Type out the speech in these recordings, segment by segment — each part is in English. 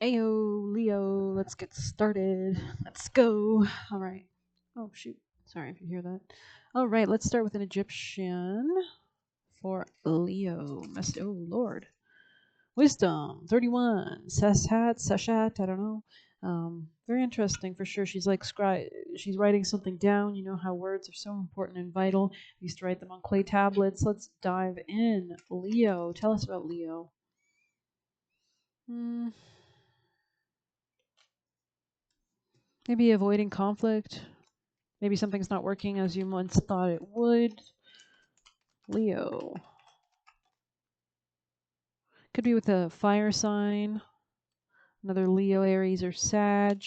Ayo, Leo, let's get started. Let's go. All right. Oh, shoot. Sorry if you hear that. All right, let's start with an Egyptian for Leo. Oh, Lord. Wisdom, 31. Seshat, I don't know. Very interesting for sure. She's writing something down. You know how words are so important and vital. We used to write them on clay tablets. Let's dive in. Leo, tell us about Leo. Hmm. Maybe avoiding conflict. Maybe something's not working as you once thought it would. Leo. Could be with a fire sign. Another Leo, Aries, or Sag.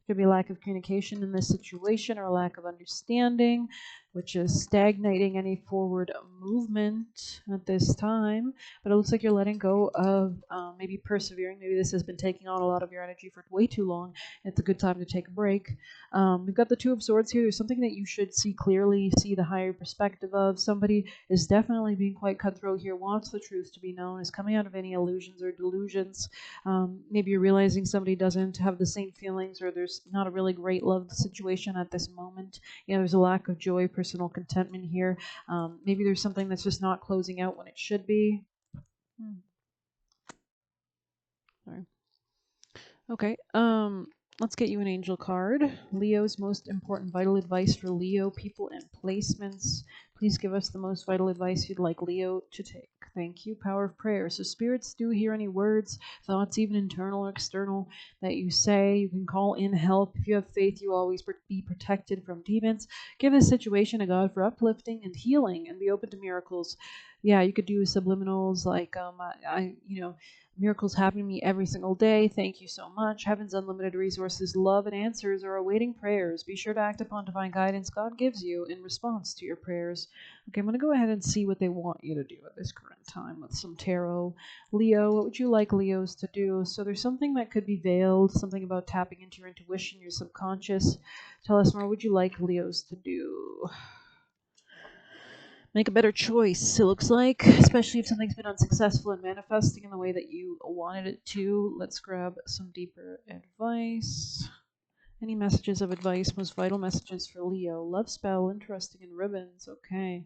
Could be a lack of communication in this situation or a lack of understanding, which is stagnating any forward movement at this time. But it looks like you're letting go of maybe persevering. Maybe this has been taking on a lot of your energy for way too long. It's a good time to take a break. We've got the Two of Swords here. There's something that you should see clearly, see the higher perspective of. Somebody is definitely being quite cutthroat here, wants the truth to be known, is coming out of any illusions or delusions. Maybe you're realizing somebody doesn't have the same feelings, or there's not a really great love situation at this moment. You know, there's a lack of joy, personal contentment here. Maybe there's something that's just not closing out when it should be. Sorry. Okay. Let's get you an angel card. Leo's most important vital advice for Leo people and placements. Please give us the most vital advice you'd like Leo to take. Thank you. Power of prayer. So spirits do hear any words, thoughts, even internal or external, that you say. You can call in help. If you have faith, you will always be protected from demons. Give this situation to God for uplifting and healing, and be open to miracles. Yeah, you could do subliminals like miracles happen to me every single day. Thank you so much. Heaven's unlimited resources, love, and answers are awaiting prayers. Be sure to act upon divine guidance God gives you in response to your prayers. Okay, I'm going to go ahead and see what they want you to do at this current time with some tarot. Leo, what would you like Leos to do? So there's something that could be veiled, something about tapping into your intuition, your subconscious. Tell us more. What would you like Leos to do? Make a better choice, it looks like, especially if something's been unsuccessful in manifesting in the way that you wanted it to. Let's grab some deeper advice. Any messages of advice, most vital messages for Leo? Love spell, interesting, in ribbons. Okay.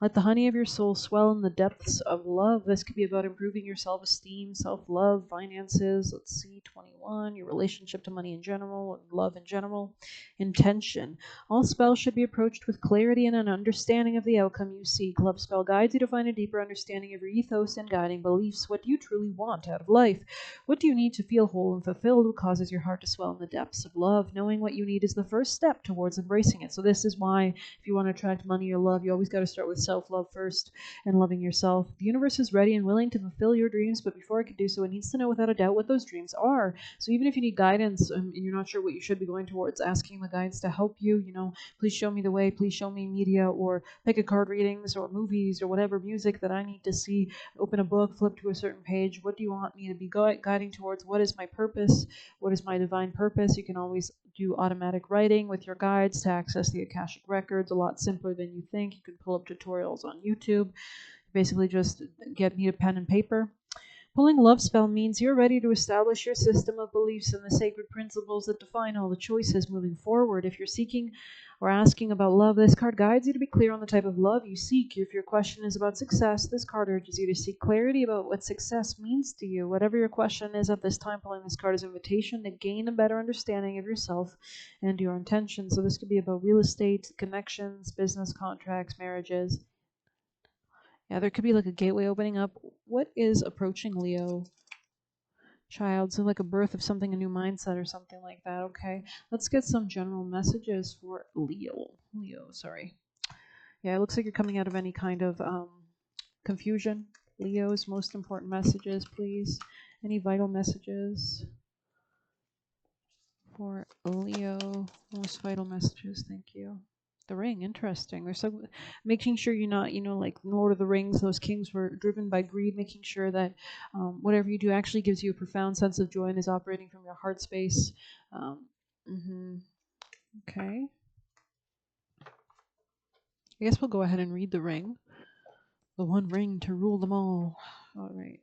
Let the honey of your soul swell in the depths of love. This could be about improving your self esteem, self love, finances. Let's see, 21, your relationship to money in general, love in general, intention. All spells should be approached with clarity and an understanding of the outcome you seek. Love spell guides you to find a deeper understanding of your ethos and guiding beliefs. What do you truly want out of life? What do you need to feel whole and fulfilled? What causes your heart to swell in the depths of love? Knowing what you need is the first step towards embracing it. So this is why if you want to attract money or love, you always got to start with self-love first and loving yourself. The universe is ready and willing to fulfill your dreams, but before it can do so, it needs to know without a doubt what those dreams are. So even if you need guidance and you're not sure what you should be going towards, asking the guides to help you, please show me the way, please show me media, or pick a card readings or movies or whatever music that I need to see. Open a book, flip to a certain page. What do you want me to be guiding towards? What is my purpose? What is my divine purpose? You can always do automatic writing with your guides to access the Akashic records. A lot simpler than you think. You can pull up tutorials on YouTube. Basically just need a pen and paper. Pulling love spell means you're ready to establish your system of beliefs and the sacred principles that define all the choices moving forward. If you're seeking or asking about love, this card guides you to be clear on the type of love you seek. If your question is about success, this card urges you to seek clarity about what success means to you. Whatever your question is at this time, pulling this card is an invitation to gain a better understanding of yourself and your intentions. So this could be about real estate, connections, business contracts, marriages. Yeah, there could be like a gateway opening up. What is approaching Leo? Child, so like a birth of something, a new mindset or something like that. Okay, let's get some general messages for Leo. Sorry. Yeah, it looks like you're coming out of any kind of confusion. Leo's most important messages, please. Any vital messages for Leo? Most vital messages, thank you. The ring, interesting. There's some making sure you're not, like Lord of the Rings, those kings were driven by greed, making sure that whatever you do actually gives you a profound sense of joy and is operating from your heart space. Um, hmm Okay. I guess we'll go ahead and read the ring. The one ring to rule them all. All right.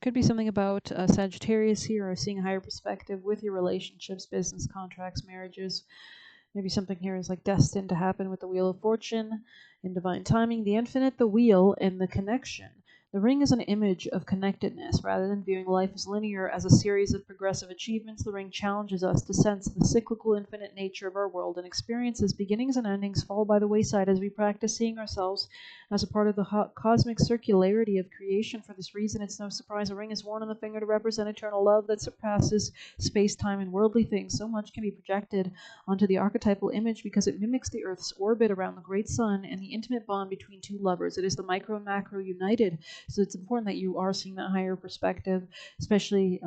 Could be something about Sagittarius here, or seeing a higher perspective with your relationships, business, contracts, marriages. Maybe something here is like destined to happen with the Wheel of Fortune, in divine timing, the infinite, the wheel, and the connection. The ring is an image of connectedness. Rather than viewing life as linear, as a series of progressive achievements, the ring challenges us to sense the cyclical, infinite nature of our world and experiences beginnings and endings fall by the wayside as we practice seeing ourselves as a part of the cosmic circularity of creation. For this reason, it's no surprise a ring is worn on the finger to represent eternal love that surpasses space, time, and worldly things. So much can be projected onto the archetypal image because it mimics the Earth's orbit around the great sun and the intimate bond between two lovers. It is the micro and macro united. So it's important that you are seeing that higher perspective, especially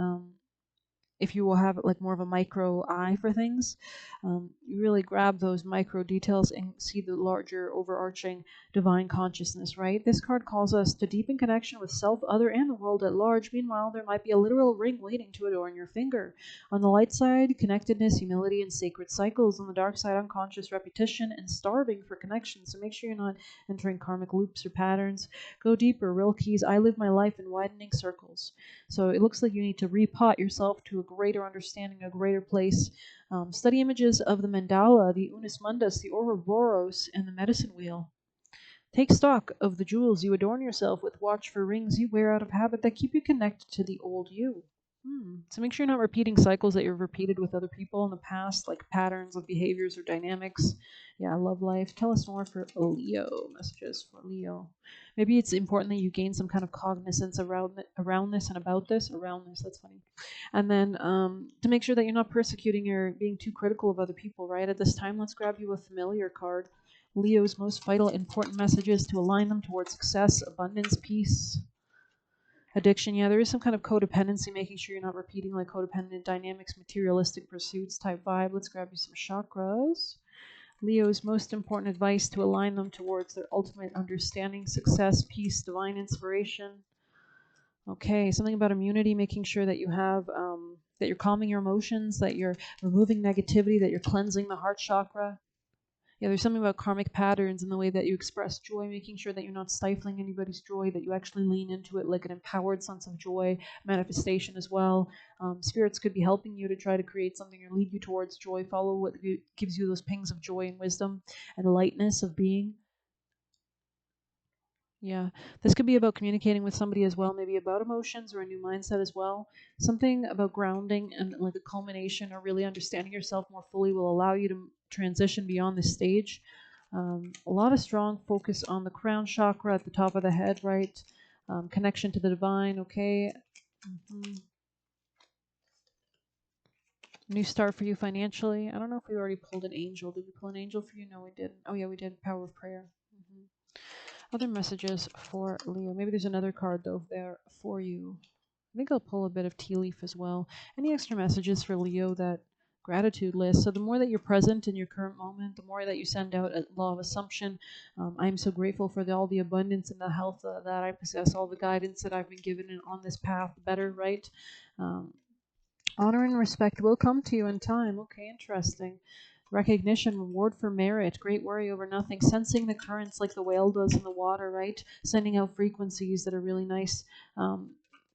if you will have like more of a micro eye for things. You really grab those micro details and see the larger overarching divine consciousness, right? This card calls us to deepen connection with self, other, and the world at large. Meanwhile, there might be a literal ring waiting to adorn your finger. On the light side, connectedness, humility, and sacred cycles. On the dark side, unconscious repetition and starving for connection. So make sure you're not entering karmic loops or patterns. Go deeper. Real keys. I live my life in widening circles. So it looks like you need to repot yourself to a greater understanding, a greater place. Study images of the mandala, the unus mundus, the Ouroboros, and the medicine wheel. Take stock of the jewels you adorn yourself with. Watch for rings you wear out of habit that keep you connected to the old you. So make sure you're not repeating cycles that you've repeated with other people in the past, like patterns of behaviors or dynamics. Yeah, love life. Tell us more for Leo. Messages for Leo. Maybe it's important that you gain some kind of cognizance around this and about this. Around this, that's funny. And then to make sure that you're not persecuting or being too critical of other people, right? At this time, let's grab you a familiar card. Leo's most vital, important messages to align them towards success, abundance, peace, addiction. Yeah, there is some kind of codependency, making sure you're not repeating like codependent dynamics, materialistic pursuits type vibe. Let's grab you some chakras. Leo's most important advice to align them towards their ultimate understanding, success, peace, divine inspiration. Okay, something about immunity, making sure that you have that you're calming your emotions, that you're removing negativity, that you're cleansing the heart chakra. Yeah, there's something about karmic patterns in the way that you express joy, making sure that you're not stifling anybody's joy, that you actually lean into it like an empowered sense of joy, manifestation as well. Spirits could be helping you to try to create something or lead you towards joy. Follow what gives you those pings of joy and wisdom and lightness of being. Yeah, this could be about communicating with somebody as well, maybe about emotions or a new mindset as well. Something about grounding and like a culmination or really understanding yourself more fully will allow you to transition beyond this stage. A lot of strong focus on the crown chakra at the top of the head, right? Connection to the divine, okay? New start for you financially. I don't know if we already pulled an angel. Did we pull an angel for you? No, we didn't. Oh, yeah, we did. Power of prayer. Other messages for Leo. Maybe there's another card, though, there for you. I think I'll pull a bit of tea leaf as well. Any extra messages for Leo, that gratitude list? So the more that you're present in your current moment, the more that you send out a law of assumption. I'm so grateful for all the abundance and the health that I possess, all the guidance that I've been given on this path, better, right? Honor and respect will come to you in time. Okay, interesting. Recognition, reward for merit, great worry over nothing, sensing the currents like the whale does in the water, right? Sending out frequencies that are really nice.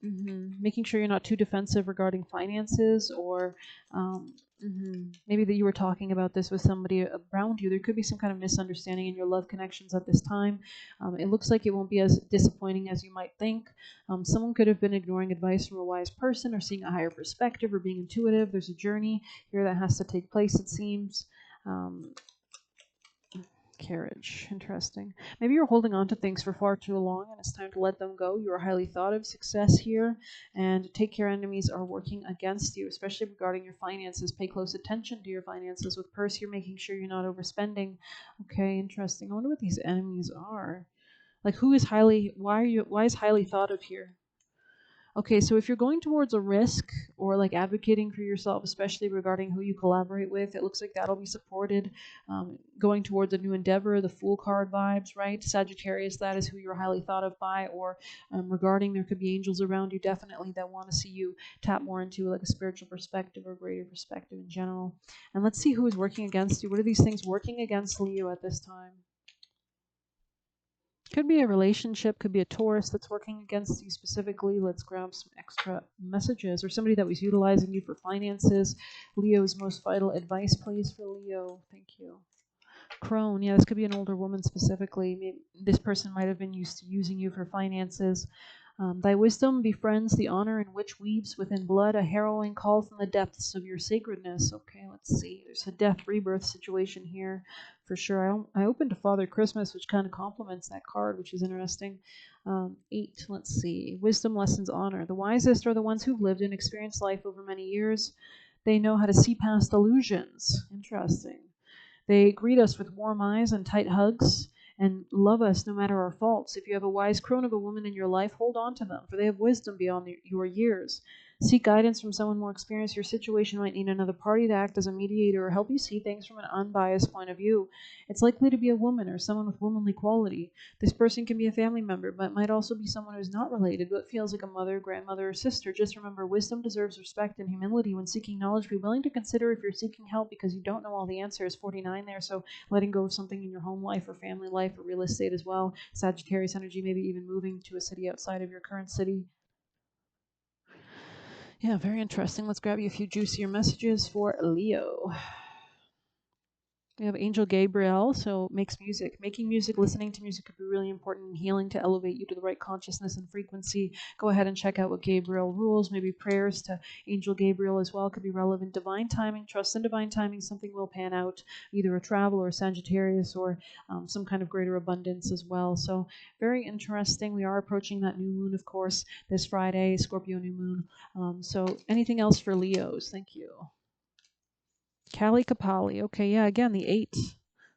Making sure you're not too defensive regarding finances, or maybe that you were talking about this with somebody around you. There could be some kind of misunderstanding in your love connections at this time. It looks like it won't be as disappointing as you might think. Someone could have been ignoring advice from a wise person or seeing a higher perspective or being intuitive. There's a journey here that has to take place, it seems. Carriage. Interesting. Maybe you're holding on to things for far too long and it's time to let them go. You are highly thought of. Success here. And take care, enemies are working against you, especially regarding your finances. Pay close attention to your finances. With purse, you're making sure you're not overspending. Okay, interesting. I wonder what these enemies are. Like, who is why is highly thought of here? Okay, so if you're going towards a risk or like advocating for yourself, especially regarding who you collaborate with, it looks like that'll be supported. Going towards a new endeavor, the Fool card vibes, right? Sagittarius, that is who you're highly thought of by. Or regarding, there could be angels around you definitely that want to see you tap more into like a spiritual perspective or greater perspective in general. And let's see who is working against you. What are these things working against Leo at this time? Could be a relationship, could be a Taurus that's working against you specifically. Let's grab some extra messages. Or somebody that was utilizing you for finances. Leo's most vital advice, please, for Leo. Thank you. Crone, yeah, this could be an older woman specifically. Maybe this person might have been used to using you for finances. Thy wisdom befriends the honor in which weaves within blood a harrowing call from the depths of your sacredness. Okay, let's see. There's a death rebirth situation here for sure. I opened to Father Christmas, which kind of complements that card, which is interesting. 8, let's see. Wisdom lessons honor. The wisest are the ones who've lived and experienced life over many years. They know how to see past illusions. Interesting. They greet us with warm eyes and tight hugs and love us no matter our faults. If you have a wise crone of a woman in your life, hold on to them, for they have wisdom beyond your years. Seek guidance from someone more experienced. Your situation might need another party to act as a mediator or help you see things from an unbiased point of view. It's likely to be a woman or someone with womanly quality. This person can be a family member, but might also be someone who's not related, but feels like a mother, grandmother, or sister. Just remember, wisdom deserves respect and humility. When seeking knowledge, be willing to consider if you're seeking help because you don't know all the answers. 49 there, so letting go of something in your home life or family life or real estate as well. Sagittarius energy, maybe even moving to a city outside of your current city. Yeah, very interesting. Let's grab you a few juicier messages for Leo. We have Angel Gabriel, so makes music. Making music, listening to music could be really important in healing to elevate you to the right consciousness and frequency. Go ahead and check out what Gabriel rules. Maybe prayers to Angel Gabriel as well could be relevant. Divine timing, trust in divine timing. Something will pan out, either a travel or a Sagittarius or some kind of greater abundance as well. So very interesting. We are approaching that new moon, of course, this Friday, Scorpio new moon. So anything else for Leos? Thank you. Kali Kapali. Okay, yeah, again, the 8.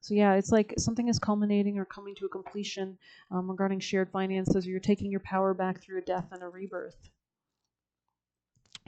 So yeah, it's like something is culminating or coming to a completion regarding shared finances, or you're taking your power back through a death and a rebirth.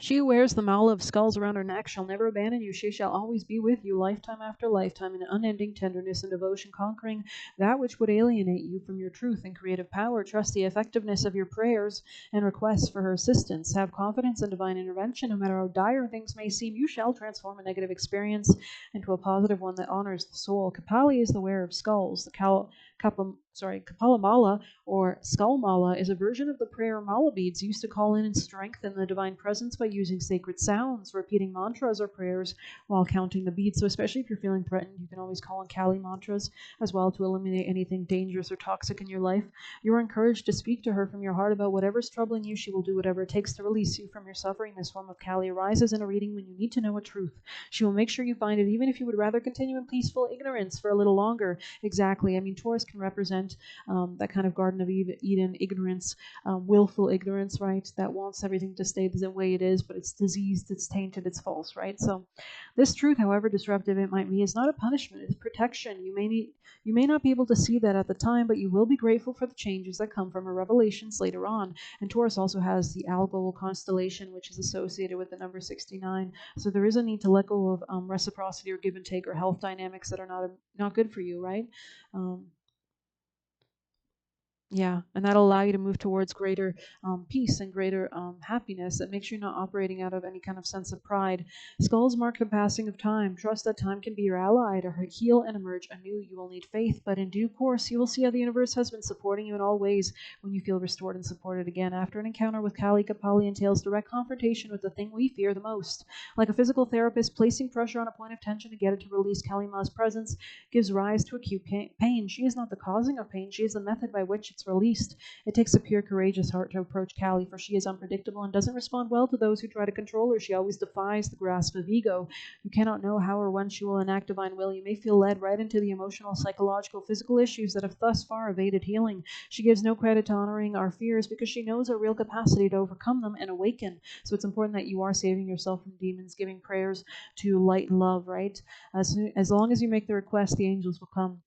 She who wears the mala of skulls around her neck shall never abandon you. She shall always be with you, lifetime after lifetime, in unending tenderness and devotion, conquering that which would alienate you from your truth and creative power. Trust the effectiveness of your prayers and requests for her assistance. Have confidence in divine intervention. No matter how dire things may seem, you shall transform a negative experience into a positive one that honors the soul. Kapali is the wearer of skulls. The Kapala Mala or Skull Mala is a version of the prayer mala beads used to call in and strengthen the divine presence by using sacred sounds, repeating mantras or prayers while counting the beads. So especially if you're feeling threatened, you can always call in Kali mantras as well to eliminate anything dangerous or toxic in your life. You are encouraged to speak to her from your heart about whatever's troubling you. She will do whatever it takes to release you from your suffering. This form of Kali arises in a reading when you need to know a truth. She will make sure you find it, even if you would rather continue in peaceful ignorance for a little longer. Exactly. I mean, Taurus can represent that kind of Garden of Eden ignorance, willful ignorance, right? That wants everything to stay the way it is, but it's diseased, it's tainted, it's false, right? So this truth, however disruptive it might be, is not a punishment, it's protection. You may not be able to see that at the time, but you will be grateful for the changes that come from her revelations later on. And Taurus also has the Algol constellation, which is associated with the number 69. So there is a need to let go of reciprocity or give and take or health dynamics that are not good for you, right? Yeah, and that'll allow you to move towards greater peace and greater happiness. That makes you not operating out of any kind of sense of pride. Skulls mark the passing of time. Trust that time can be your ally to heal and emerge anew. You will need faith, but in due course, you will see how the universe has been supporting you in all ways when you feel restored and supported again. After an encounter with Kali Kapali entails direct confrontation with the thing we fear the most. Like a physical therapist, placing pressure on a point of tension to get it to release Kalima's presence gives rise to acute pain. She is not the causing of pain. She is the method by which it's released. It takes a pure, courageous heart to approach Kali, for she is unpredictable and doesn't respond well to those who try to control her. She always defies the grasp of ego. You cannot know how or when she will enact divine will. You may feel led right into the emotional, psychological, physical issues that have thus far evaded healing. She gives no credit to honoring our fears because she knows our real capacity to overcome them and awaken. So it's important that you are saving yourself from demons, giving prayers to light and love, right? As long as you make the request, the angels will come.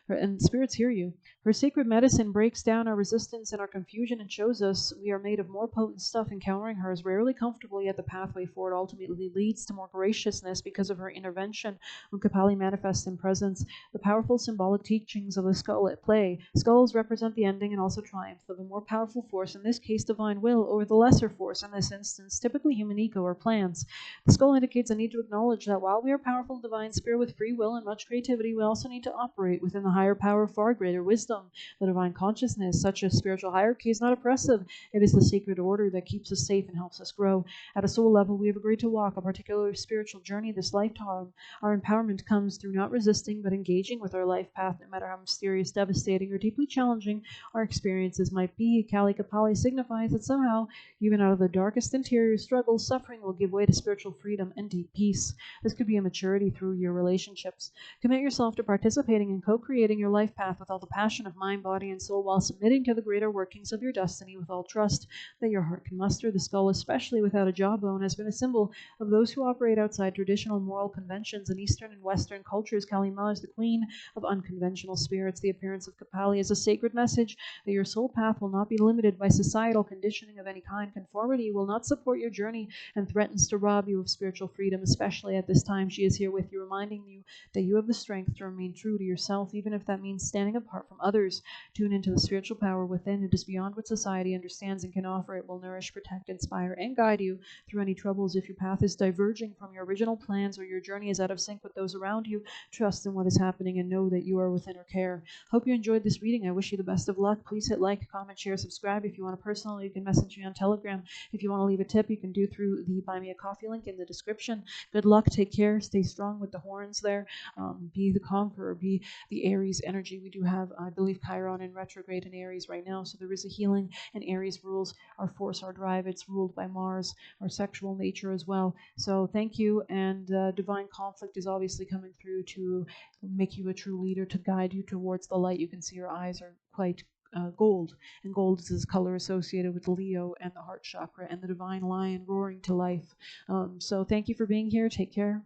And spirits hear you. Her sacred medicine breaks down our resistance and our confusion and shows us we are made of more potent stuff. Encountering her is rarely comfortable, yet the pathway forward ultimately leads to more graciousness because of her intervention. When Kapali manifests in presence, the powerful symbolic teachings of the skull at play. Skulls represent the ending and also triumph of a more powerful force, in this case divine will, over the lesser force, in this instance typically human ego or plans. The skull indicates a need to acknowledge that while we are powerful divine spirit with free will and much creativity, we also need to operate within the higher power, far greater wisdom, the divine consciousness. Such a spiritual hierarchy is not oppressive. It is the sacred order that keeps us safe and helps us grow. At a soul level, we have agreed to walk a particular spiritual journey this lifetime. Our empowerment comes through not resisting, but engaging with our life path, no matter how mysterious, devastating, or deeply challenging our experiences might be. Kali Kapali signifies that somehow, even out of the darkest interior struggles, suffering will give way to spiritual freedom and deep peace. This could be a maturity through your relationships. Commit yourself to participating in co-creating your life path with all the passion of mind, body, and soul, while submitting to the greater workings of your destiny with all trust that your heart can muster. The skull, especially without a jawbone, has been a symbol of those who operate outside traditional moral conventions. In Eastern and Western cultures, Kali Ma is the queen of unconventional spirits. The appearance of Kapali is a sacred message that your soul path will not be limited by societal conditioning of any kind. Conformity will not support your journey and threatens to rob you of spiritual freedom, especially at this time. She is here with you, reminding you that you have the strength to remain true to yourself, even if that means standing apart from others. Tune into the spiritual power within. It is beyond what society understands and can offer. It will nourish, protect, inspire, and guide you through any troubles. If your path is diverging from your original plans or your journey is out of sync with those around you, trust in what is happening and know that you are within her care. Hope you enjoyed this reading. I wish you the best of luck. Please hit like, comment, share, subscribe. If you want a personal, you can message me on Telegram. If you want to leave a tip, you can do through the Buy Me a Coffee link in the description. Good luck. Take care. Stay strong with the horns there. Be the conqueror. Be the Aries energy. We do have, I believe, Chiron in retrograde in Aries right now, so there is a healing, and Aries rules our force, our drive. It's ruled by Mars, our sexual nature as well. So thank you, and divine conflict is obviously coming through to make you a true leader, to guide you towards the light. You can see your eyes are quite gold, and gold is this color associated with Leo and the heart chakra and the divine lion roaring to life. So thank you for being here. Take care.